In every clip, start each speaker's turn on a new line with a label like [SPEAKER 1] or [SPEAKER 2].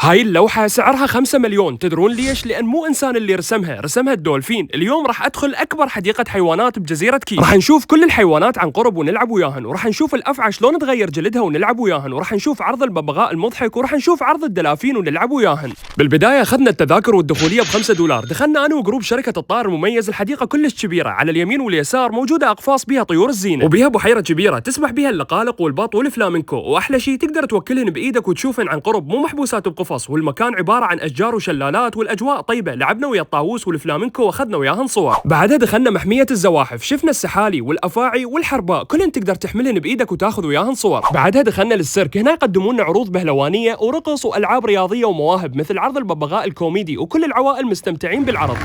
[SPEAKER 1] هاي اللوحة سعرها 5 مليون، تدرون ليش؟ لأن مو إنسان اللي رسمها الدولفين. اليوم راح أدخل أكبر حديقة حيوانات بجزيرة كيش، راح نشوف كل الحيوانات عن قرب ونلعب وياهن، وراح نشوف الأفعى شلون تغير جلدها ونلعب وياهن، وراح نشوف عرض الببغاء المضحك، وراح نشوف عرض الدلافين ونلعب وياهن. بالبداية أخذنا التذاكر والدخولية ب5 دولار، دخلنا أنا وجروب شركة الطائر المميز. الحديقة كلش كبيرة، على اليمين واليسار موجودة أقفاص بها طيور الزينة، وبها بحيرة كبيرة تسبح بها اللقالق والبط والفلامينكو، وأحلى شيء تقدر توكلهن بإيدك وتشوفن عن قرب، مو محبوسات بقفص. والمكان عبارة عن أشجار وشلالات والأجواء طيبة. لعبنا ويا الطاووس والفلامينكو واخذنا وياهن صور. بعدها دخلنا محمية الزواحف، شفنا السحالي والأفاعي والحرباء، كلن تقدر تحملهن بإيدك وتاخذ وياهن صور. بعدها دخلنا للسيرك، هنا يقدمون لنا عروض بهلوانية ورقص وألعاب رياضية ومواهب مثل عرض الببغاء الكوميدي، وكل العوائل مستمتعين بالعرض.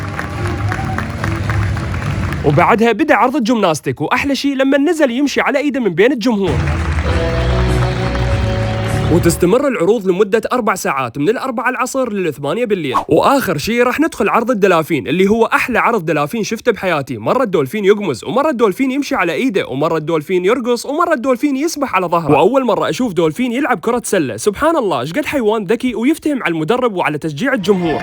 [SPEAKER 1] وبعدها بدأ عرض الجمناستيك، وأحلى شيء لما نزل يمشي على إيده من بين الجمهور. وتستمر العروض لمدة 4 ساعات من 4 العصر ل8 بالليل. وآخر شيء راح ندخل عرض الدلافين، اللي هو أحلى عرض دلافين شفته بحياتي. مرة الدولفين يقمز، ومرة الدولفين يمشي على إيده، ومرة الدولفين يرقص، ومرة الدولفين يسبح على ظهره. وأول مرة أشوف دولفين يلعب كرة سلة. سبحان الله، إيش قد حيوان ذكي ويفتهم على المدرب وعلى تشجيع الجمهور.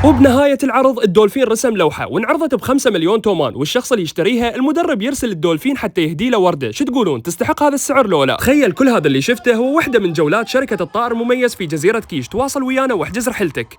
[SPEAKER 1] وبنهاية العرض الدولفين رسم لوحة وانعرضت ب5 مليون تومان، والشخص اللي يشتريها المدرب يرسل الدولفين حتى يهدي له وردة. شو تقولون، تستحق هذا السعر لو لا؟ تخيل كل هذا اللي شفته هو وحدة من جولات شركة الطائر المميز في جزيرة كيش. تواصل ويانا واحجز رحلتك.